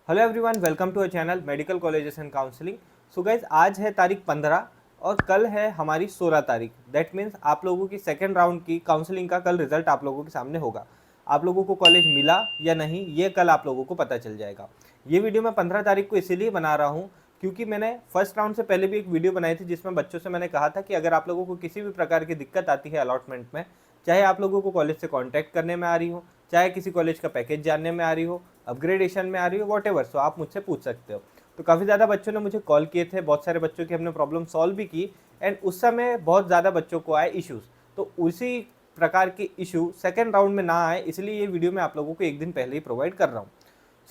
Hello everyone, welcome to a channel medical colleges and counselling. So guys, आज है तारीख 15 और कल है हमारी 16 तारीख। दैट मीन्स आप लोगों की सेकेंड राउंड की काउंसलिंग का कल रिजल्ट आप लोगों के सामने होगा। आप लोगों को कॉलेज मिला या नहीं, ये कल आप लोगों को पता चल जाएगा। ये वीडियो मैं 15 तारीख को इसीलिए बना रहा हूँ क्योंकि मैंने फर्स्ट राउंड से पहले भी एक वीडियो बनाई थी जिसमें बच्चों से मैंने कहा था कि अगर आप लोगों को किसी भी प्रकार की दिक्कत आती है अलॉटमेंट में, चाहे आप लोगों को कॉलेज से कांटेक्ट करने में आ रही हो, चाहे किसी कॉलेज का पैकेज जानने में आ रही हो, अपग्रेडेशन में आ रही हो, वॉटेवर, सो आप मुझसे पूछ सकते हो। तो काफ़ी ज़्यादा बच्चों ने मुझे कॉल किए थे, बहुत सारे बच्चों की हमने प्रॉब्लम सॉल्व भी की एंड उस समय बहुत ज़्यादा बच्चों को आए इश्यूज़। तो उसी प्रकार के इशू सेकेंड राउंड में ना आए, इसलिए ये वीडियो मैं आप लोगों को एक दिन पहले ही प्रोवाइड कर रहा हूँ।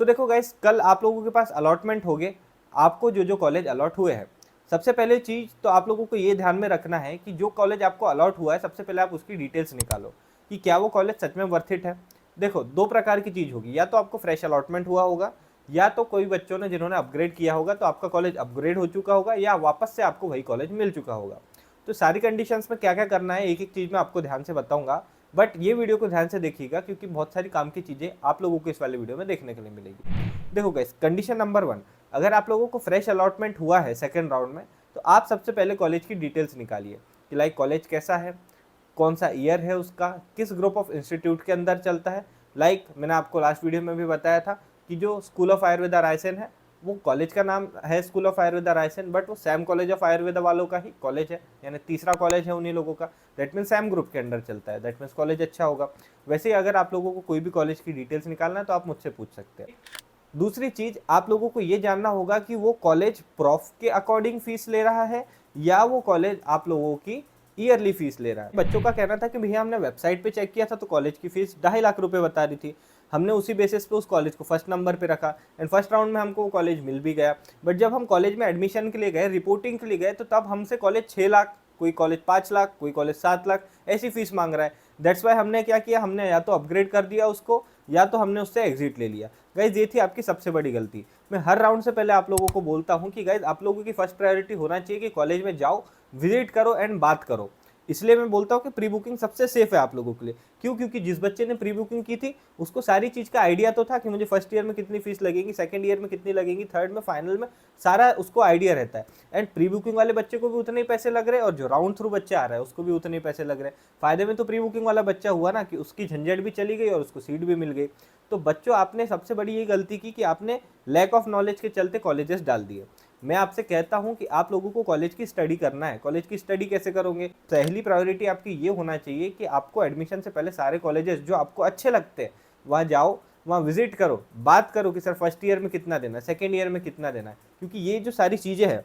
सो देखो गाइस, कल आप लोगों के पास अलॉटमेंट हो गए, आपको जो जो कॉलेज अलॉट हुए हैं। सबसे पहले चीज़ तो आप लोगों को ये ध्यान में रखना है कि जो कॉलेज आपको अलॉट हुआ है, सबसे पहले आप उसकी डिटेल्स निकालो कि क्या वो कॉलेज सच में वर्थ इट है। देखो, दो प्रकार की चीज़ होगी, या तो आपको फ्रेश अलॉटमेंट हुआ होगा, या तो कोई बच्चों ने जिन्होंने अपग्रेड किया होगा, तो आपका कॉलेज अपग्रेड हो चुका होगा, या वापस से आपको वही कॉलेज मिल चुका होगा। तो सारी कंडीशंस में क्या क्या करना है, एक एक चीज़ मैं आपको ध्यान से बताऊंगा। बट ये वीडियो को ध्यान से देखिएगा क्योंकि बहुत सारी काम की चीज़ें आप लोगों को इस वाले वीडियो में देखने के लिए मिलेगी। देखो गाइस, कंडीशन नंबर 1, अगर आप लोगों को फ्रेश अलॉटमेंट हुआ है सेकेंड राउंड में, तो आप सबसे पहले कॉलेज की डिटेल्स निकालिए कि लाइक कॉलेज कैसा है, कौन सा ईयर है उसका, किस ग्रुप ऑफ इंस्टीट्यूट के अंदर चलता है। लाइक मैंने आपको लास्ट वीडियो में भी बताया था कि जो स्कूल ऑफ आयुर्वेदा रायसेन है, वो कॉलेज का नाम है school of Ayurveda Raisen, but वो सैम कॉलेज ऑफ आयुर्वेदा वालों का ही कॉलेज है, यानी तीसरा कॉलेज है उन्हीं लोगों का। दैट मीन्स सैम ग्रुप के अंदर चलता है, दैट मीन्स कॉलेज अच्छा होगा। वैसे ही अगर आप लोगों को कोई भी कॉलेज की डिटेल्स निकालना है तो आप मुझसे पूछ सकते हैं। दूसरी चीज, आप लोगों को ये जानना होगा कि वो कॉलेज प्रॉफ के अकॉर्डिंग फीस ले रहा है या वो कॉलेज आप लोगों की ईयरली फीस ले रहा है। बच्चों का कहना था कि भैया हमने वेबसाइट पे चेक किया था तो कॉलेज की फीस 2.5 लाख रुपए बता रही थी, हमने उसी बेसिस पे उस कॉलेज को फर्स्ट नंबर पे रखा एंड फर्स्ट राउंड में हमको वो कॉलेज मिल भी गया। बट जब हम कॉलेज में एडमिशन के लिए गए, रिपोर्टिंग के लिए गए, तो तब हमसे कॉलेज 6 लाख, कोई कॉलेज 5 लाख, कोई कॉलेज 7 लाख ऐसी फीस मांग रहा है। दैट्स वाई हमने क्या किया, हमने या तो अपग्रेड कर दिया उसको, या तो हमने उससे एग्जिट ले लिया। गाइज, ये थी आपकी सबसे बड़ी गलती। मैं हर राउंड से पहले आप लोगों को बोलता हूँ कि गाइज, आप लोगों की फर्स्ट प्रायोरिटी होना चाहिए कि कॉलेज में जाओ, विजिट करो एंड बात करो। इसलिए मैं बोलता हूँ कि प्री बुकिंग सबसे सेफ है आप लोगों के लिए। क्यों? क्योंकि जिस बच्चे ने प्री बुकिंग की थी उसको सारी चीज़ का आइडिया तो था कि मुझे फर्स्ट ईयर में कितनी फीस लगेगी, सेकंड ईयर में कितनी लगेगी, थर्ड में, फाइनल में, सारा उसको आइडिया रहता है। एंड प्री बुकिंग वाले बच्चे को भी उतने ही पैसे लग रहे हैं और जो राउंड थ्रू बच्चा आ रहा है उसको भी उतने ही पैसे लग रहे हैं। फायदे में तो प्री बुकिंग वाला बच्चा हुआ ना कि उसकी झंझट भी चली गई और उसको सीट भी मिल गई। तो बच्चों, आपने सबसे बड़ी ये गलती की कि आपने लैक ऑफ नॉलेज के चलते कॉलेजेस डाल दिए। मैं आपसे कहता हूं कि आप लोगों को कॉलेज की स्टडी करना है। कॉलेज की स्टडी कैसे करोगे? पहली प्रायोरिटी आपकी ये होना चाहिए कि आपको एडमिशन से पहले सारे कॉलेजेस जो आपको अच्छे लगते हैं वहाँ जाओ, वहाँ विजिट करो, बात करो कि सर फर्स्ट ईयर में कितना देना है, सेकेंड ईयर में कितना देना है। क्योंकि ये जो सारी चीज़ें हैं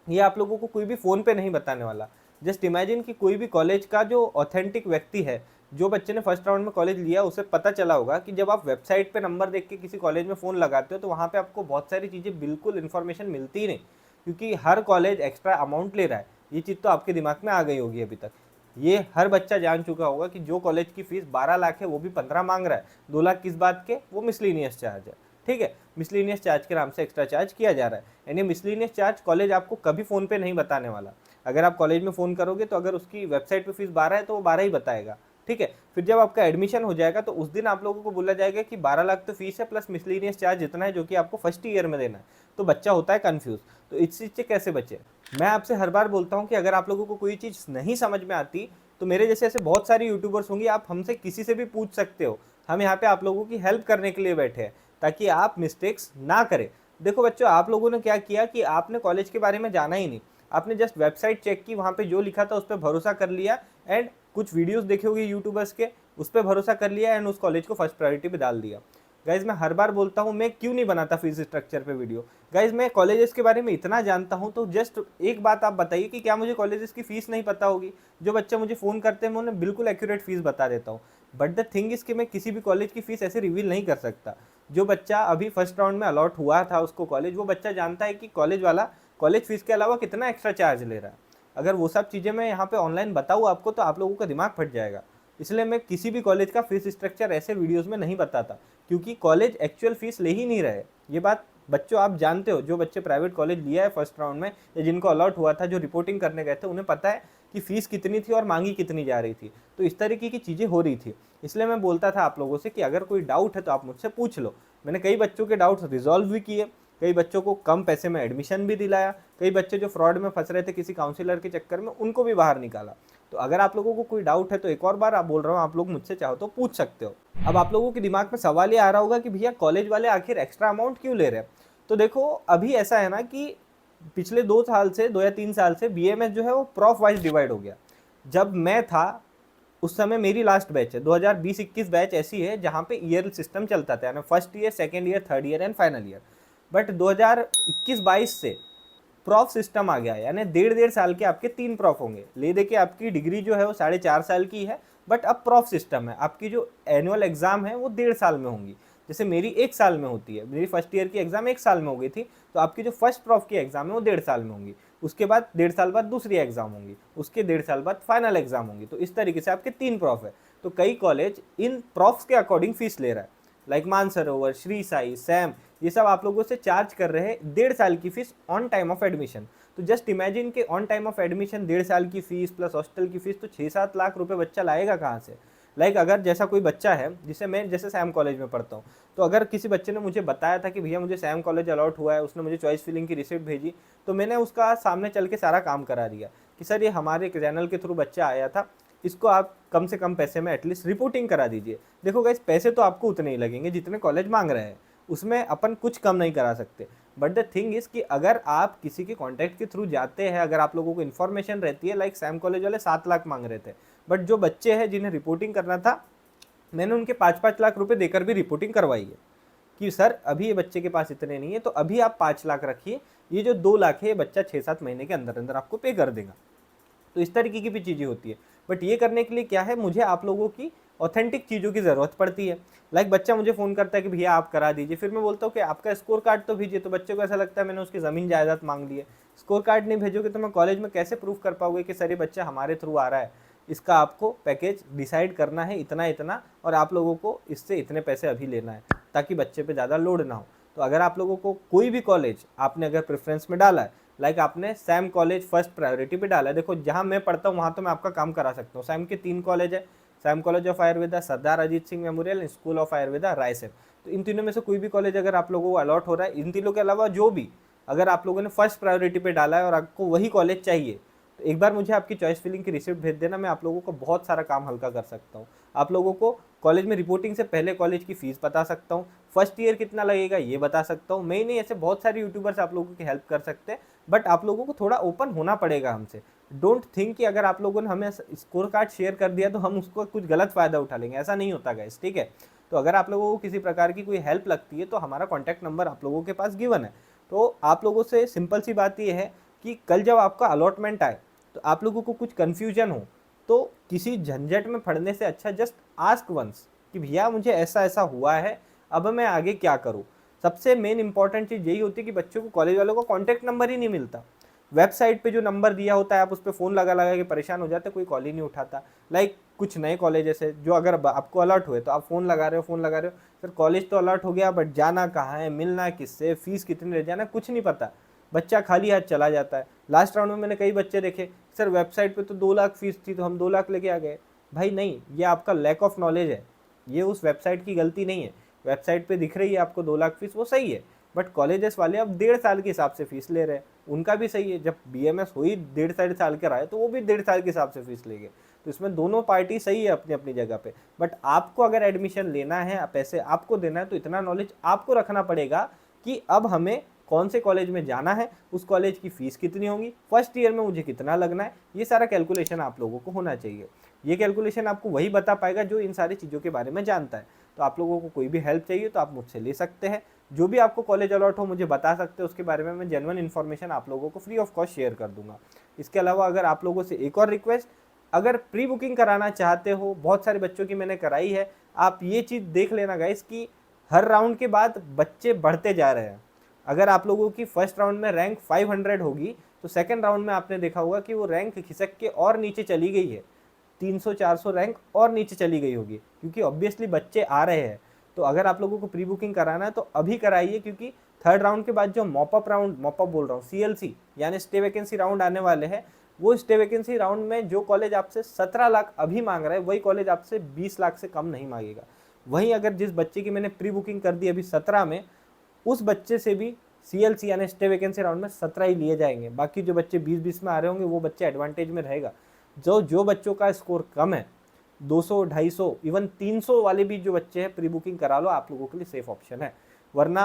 ये आप लोगों को कोई भी फ़ोन पे नहीं बताने वाला। जस्ट इमेजिन कि कोई भी कॉलेज का जो ऑथेंटिक व्यक्ति है, जो बच्चे ने फर्स्ट राउंड में कॉलेज लिया, उसे पता चला होगा कि जब आप वेबसाइट पे नंबर देख के किसी कॉलेज में फ़ोन लगाते हो तो वहाँ पे आपको बहुत सारी चीज़ें बिल्कुल इन्फॉर्मेशन मिलती ही नहीं, क्योंकि हर कॉलेज एक्स्ट्रा अमाउंट ले रहा है। ये चीज़ तो आपके दिमाग में आ गई होगी अभी तक। ये हर बच्चा जान चुका होगा कि जो कॉलेज की फीस 12 लाख है वो भी 15 मांग रहा है। 2 लाख किस बात के? वो मिसलिनियस चार्ज है। ठीक है, मिसलिनियस चार्ज के नाम से एक्स्ट्रा चार्ज किया जा रहा है। यानी मिसलिनियस चार्ज कॉलेज आपको कभी फ़ोन पे नहीं बताने वाला। अगर आप कॉलेज में फ़ोन करोगे तो अगर उसकी वेबसाइट पे फीस 12 है तो वो 12 ही बताएगा। ठीक है, फिर जब आपका एडमिशन हो जाएगा तो उस दिन आप लोगों को बोला जाएगा कि 12 लाख तो फीस है प्लस मिसलिनियस चार्ज इतना है जो कि आपको फर्स्ट ईयर में देना है। तो बच्चा होता है कन्फ्यूज। तो इस चीज़ से कैसे बचे? मैं आपसे हर बार बोलता हूँ कि अगर आप लोगों को कोई चीज़ नहीं समझ में आती तो मेरे जैसे ऐसे बहुत सारे यूट्यूबर्स होंगे, आप हमसे किसी से भी पूछ सकते हो। हम यहाँ पे आप लोगों की हेल्प करने के लिए बैठे हैं ताकि आप मिस्टेक्स ना करें। देखो बच्चों, आप लोगों ने क्या किया कि आपने कॉलेज के बारे में जाना ही नहीं, आपने जस्ट वेबसाइट चेक की, वहाँ पे जो लिखा था उस पर भरोसा कर लिया एंड कुछ वीडियोस देखे होंगे यूट्यूबर्स के, उस पर भरोसा कर लिया एंड उस कॉलेज को फर्स्ट प्रायोरिटी पे डाल दिया। गाइज, मैं हर बार बोलता हूँ, मैं क्यों नहीं बनाता फीस स्ट्रक्चर पे वीडियो। गाइज, मैं कॉलेजेस के बारे में इतना जानता हूँ, तो जस्ट एक बात आप बताइए कि क्या मुझे कॉलेजेस की फीस नहीं पता होगी? जो बच्चे मुझे फ़ोन करते हैं मैं उन्हें बिल्कुल एक्यूरेट फीस बता देता हूँ। बट द थिंग इज़ कि मैं किसी भी कॉलेज की फ़ीस ऐसे रिवील नहीं कर सकता। जो बच्चा अभी फर्स्ट राउंड में अलॉट हुआ था उसको कॉलेज, वो बच्चा जानता है कि कॉलेज वाला कॉलेज फीस के अलावा कितना एक्स्ट्रा चार्ज ले रहा है। अगर वो सब चीज़ें मैं यहाँ पे ऑनलाइन बताऊँ आपको तो आप लोगों का दिमाग फट जाएगा। इसलिए मैं किसी भी कॉलेज का फीस स्ट्रक्चर ऐसे वीडियोस में नहीं बताता, क्योंकि कॉलेज एक्चुअल फीस ले ही नहीं रहे। ये बात बच्चों आप जानते हो, जो बच्चे प्राइवेट कॉलेज लिया है फर्स्ट राउंड में या जिनको अलॉट हुआ था, जो रिपोर्टिंग करने गए थे, उन्हें पता है कि फ़ीस कितनी थी और मांगी कितनी जा रही थी। तो इस तरीके की चीज़ें हो रही थी। इसलिए मैं बोलता था आप लोगों से कि अगर कोई डाउट है तो आप मुझसे पूछ लो। मैंने कई बच्चों के डाउट्स रिजॉल्व भी किए, कई बच्चों को कम पैसे में एडमिशन भी दिलाया, कई बच्चे जो फ्रॉड में फंस रहे थे किसी काउंसलर के चक्कर में, उनको भी बाहर निकाला। तो अगर आप लोगों को कोई डाउट है तो एक और बार आप बोल रहा हूँ, आप लोग मुझसे चाहो तो पूछ सकते हो। अब आप लोगों के दिमाग में सवाल ये आ रहा होगा कि भैया कॉलेज वाले आखिर एक्स्ट्रा अमाउंट क्यों ले रहे हैं। तो देखो अभी ऐसा है ना कि पिछले 2 साल से 2 या 3 साल से बीएमएस जो है वो प्रॉफ वाइज डिवाइड हो गया। जब मैं था उस समय मेरी लास्ट बैच है 2020-21 बैच ऐसी है जहाँ पे ईयर सिस्टम चलता था, यानी first year, second year, third year and final year. But 2021-22 से प्रॉफ सिस्टम आ गया है, यानी 1.5 साल के आपके 3 प्रॉफ होंगे। ले दे के आपकी डिग्री जो है वो 4.5 साल की है, बट अब प्रॉफ सिस्टम है। आपकी जो एनुअल एग्जाम है वो 1.5 साल में होंगी। जैसे मेरी 1 साल में होती है, मेरी फर्स्ट ईयर की एग्जाम 1 साल में हो गई थी, तो आपकी जो फर्स्ट प्रॉफ की एग्जाम है वो 1.5 साल में होंगी। उसके बाद 1.5 साल बाद दूसरी एग्जाम होंगी, उसके 1.5 साल बाद फाइनल एग्जाम होंगी। तो इस तरीके से आपके 3 प्रॉफ है। तो कई कॉलेज इन प्रॉफ्स के अकॉर्डिंग फीस ले रहा है, लाइक मानसरोवर, श्री साई, सैम, ये सब आप लोगों से चार्ज कर रहे हैं 1.5 साल की fees on time of admission. तो जस्ट इमेजिन के ऑन टाइम ऑफ एडमिशन 1.5 साल की फीस प्लस हॉस्टल की फीस, तो 6-7 लाख रुपए बच्चा लाएगा कहाँ से। लाइक अगर जैसा कोई बच्चा है, जिसे मैं जैसे सैम कॉलेज में पढ़ता हूँ, तो अगर किसी बच्चे ने मुझे बताया था कि भैया मुझे सैम कॉलेज अलॉट हुआ है, उसने मुझे चॉइस फिलिंग की रिसिप्ट भेजी, तो मैंने उसका सामने चल के सारा काम करा दिया कि सर ये हमारे चैनल के थ्रू बच्चा आया था, इसको आप कम से कम पैसे में एटलीस्ट रिपोर्टिंग करा दीजिए। देखो गाइस, पैसे तो आपको उतने ही लगेंगे जितने कॉलेज मांग रहे हैं, उसमें अपन कुछ कम नहीं करा सकते। बट द थिंग इज कि अगर आप किसी के कॉन्टैक्ट के थ्रू जाते हैं, अगर आप लोगों को इन्फॉर्मेशन रहती है, लाइक सैम कॉलेज वाले 7 लाख मांग रहे थे, बट जो बच्चे हैं जिन्हें रिपोर्टिंग करना था, मैंने उनके 5-5 लाख रुपए देकर भी रिपोर्टिंग करवाई है कि सर अभी ये बच्चे के पास इतने नहीं है, तो अभी आप 5 लाख रखिए, ये जो 2 लाख है ये बच्चा 6-7 महीने के अंदर अंदर आपको पे कर देगा। तो इस तरीके की भी चीज़ें होती है। बट ये करने के लिए क्या है, मुझे आप लोगों की ऑथेंटिक चीज़ों की ज़रूरत पड़ती है। लाइक बच्चा मुझे फ़ोन करता है कि भैया आप करा दीजिए, फिर मैं बोलता हूँ कि आपका स्कोर कार्ड तो भेजिए, तो बच्चे को ऐसा लगता है मैंने उसकी ज़मीन जायदाद मांग ली है। स्कोर कार्ड नहीं भेजोगे तो मैं कॉलेज में कैसे प्रूफ कर पाओगे कि सर ये बच्चा हमारे थ्रू आ रहा है, इसका आपको पैकेज डिसाइड करना है इतना इतना, और आप लोगों को इससे इतने पैसे अभी लेना है, ताकि बच्चे पे ज़्यादा लोड ना हो। तो अगर आप लोगों को कोई भी कॉलेज आपने अगर प्रेफरेंस में डाला है, लाइक आपने सैम कॉलेज फर्स्ट प्रायोरिटी पे डाला है, देखो जहाँ मैं पढ़ता हूँ वहाँ तो मैं आपका काम करा सकता हूँ। सैम के 3 कॉलेज है, Sam college of Ayurveda, Sardar Ajit Singh memorial, school of Ayurveda, Raisen. तो इन तीनों में से कोई भी कॉलेज अगर आप लोगों को अलॉट हो रहा है, इन तीनों के अलावा जो भी अगर आप लोगों ने फर्स्ट प्रायोरिटी पे डाला है और आपको वही कॉलेज चाहिए, तो एक बार मुझे आपकी चॉइस फिलिंग की रिसिप्ट भेज देना, मैं आप लोगों को बहुत सारा काम हल्का कर सकता हूँ। आप लोगों को कॉलेज में रिपोर्टिंग से पहले कॉलेज की फीस बता सकता हूँ, फर्स्ट ईयर कितना लगेगा ये बता सकता हूँ। मैं ही नहीं, ऐसे बहुत सारे यूट्यूबर्स आप लोगों की हेल्प कर सकते हैं, बट आप लोगों को थोड़ा ओपन होना पड़ेगा हमसे। डोंट थिंक कि अगर आप लोगों ने हमें स्कोर कार्ड शेयर कर दिया तो हम उसको कुछ गलत फ़ायदा उठा लेंगे, ऐसा नहीं होता गाइस, ठीक है। तो अगर आप लोगों को किसी प्रकार की कोई हेल्प लगती है तो हमारा कॉन्टैक्ट नंबर आप लोगों के पास गिवन है। तो आप लोगों से सिंपल सी बात ये है कि कल जब आपका अलॉटमेंट आए तो आप लोगों को कुछ कन्फ्यूजन हो, तो किसी झंझट में पड़ने से अच्छा जस्ट आस्क वंस कि भैया मुझे ऐसा ऐसा हुआ है, अब मैं आगे क्या करूँ। सबसे मेन इंपॉर्टेंट चीज़ यही होती है कि बच्चों को, कॉलेज वालों को कॉन्टैक्ट नंबर ही नहीं मिलता। वेबसाइट पे जो नंबर दिया होता है आप उस पर फ़ोन लगा लगा के परेशान हो जाते, कोई कॉल ही नहीं उठाता। लाइक कुछ नए कॉलेजेस है जो अगर आपको अलर्ट हुए तो आप फ़ोन लगा रहे हो, सर कॉलेज तो अलर्ट हो गया बट जाना कहाँ है, मिलना किससे, फीस कितनी ले जाना, कुछ नहीं पता, बच्चा खाली हाथ चला जाता है। लास्ट राउंड में मैंने कई बच्चे देखे, सर वेबसाइट पे तो 2 लाख फीस थी तो हम 2 लाख लेके आ गए। भाई नहीं, ये आपका लैक ऑफ नॉलेज है, ये उस वेबसाइट की गलती नहीं है। वेबसाइट पे दिख रही है आपको 2 लाख फीस, वो सही है, बट कॉलेजेस वाले अब 1.5 साल के हिसाब से फीस ले रहे हैं, उनका भी सही है। जब बीएमएस हुई 1.5 साल के रहा है तो वो भी 1.5 साल के हिसाब से फीस लेंगे। तो इसमें दोनों पार्टी सही है अपनी अपनी जगह पे। बट आपको अगर एडमिशन लेना है, पैसे आपको देना है, तो इतना नॉलेज आपको रखना पड़ेगा कि अब हमें कौन से कॉलेज में जाना है, उस कॉलेज की फ़ीस कितनी होगी, फर्स्ट ईयर में मुझे कितना लगना है, ये सारा कैलकुलेशन आप लोगों को होना चाहिए। ये कैलकुलेशन आपको वही बता पाएगा जो इन सारी चीज़ों के बारे में जानता है। तो आप लोगों को कोई भी हेल्प चाहिए तो आप मुझसे ले सकते हैं, जो भी आपको कॉलेज अलॉट हो मुझे बता सकते हैं, उसके बारे में मैं जेन्युइन इन्फॉर्मेशन आप लोगों को फ्री ऑफ कॉस्ट शेयर कर दूंगा। इसके अलावा अगर आप लोगों से एक और रिक्वेस्ट, अगर प्री बुकिंग कराना चाहते हो, बहुत सारे बच्चों की मैंने कराई है, आप ये चीज़ देख लेना गाइस कि हर राउंड के बाद बच्चे बढ़ते जा रहे हैं। अगर आप लोगों की फर्स्ट राउंड में रैंक 500 होगी तो सेकंड राउंड में आपने देखा होगा कि वो रैंक खिसक के और नीचे चली गई है, 300-400 रैंक और नीचे चली गई होगी, क्योंकि ऑब्वियसली बच्चे आ रहे हैं। तो अगर आप लोगों को प्री बुकिंग कराना है तो अभी कराइए, क्योंकि थर्ड राउंड के बाद जो मॉपअप राउंड, मॉपअप बोल रहा हूँ, CLC यानी स्टे वैकेंसी राउंड आने वाले हैं, वो स्टे वैकेंसी राउंड में जो कॉलेज आपसे 17 लाख अभी मांग रहा है वही कॉलेज आपसे 20 लाख से कम नहीं मांगेगा। वहीं अगर जिस बच्चे की मैंने प्री बुकिंग कर दी अभी 17 में, उस बच्चे से भी CLC यानी स्टे वैकेंसी राउंड में 17 ही लिए जाएंगे। बाकी जो बच्चे 20-20 में आ रहे होंगे वो बच्चे एडवांटेज में रहेगा। जो बच्चों का स्कोर कम है, 200, 250, इवन 300 वाले भी जो बच्चे हैं, प्री बुकिंग करा लो, आप लोगों के लिए सेफ ऑप्शन है। वरना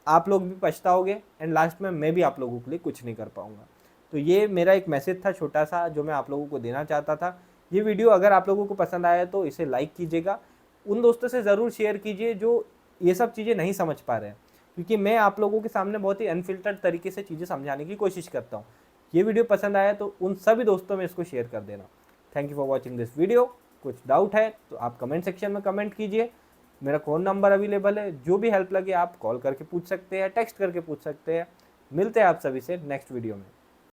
आप लोग भी पछताओगे एंड लास्ट में मैं भी आप लोगों के लिए कुछ नहीं कर पाऊंगा। तो ये मेरा एक मैसेज था छोटा सा जो मैं आप लोगों को देना चाहता था। ये वीडियो अगर आप लोगों को पसंद आया तो इसे लाइक कीजिएगा, उन दोस्तों से ज़रूर शेयर कीजिए जो ये सब चीज़ें नहीं समझ पा रहे हैं, क्योंकि मैं आप लोगों के सामने बहुत ही अनफिल्टर्ड तरीके से चीज़ें समझाने की कोशिश करता हूँ। ये वीडियो पसंद आया तो उन सभी दोस्तों में इसको शेयर कर देना। Thank you for watching this video. कुछ डाउट है तो आप कमेंट सेक्शन में कमेंट कीजिए, मेरा फ़ोन नंबर अवेलेबल है, जो भी हेल्प लगे आप कॉल करके पूछ सकते हैं, टेक्स्ट करके पूछ सकते हैं। मिलते हैं आप सभी से नेक्स्ट वीडियो में।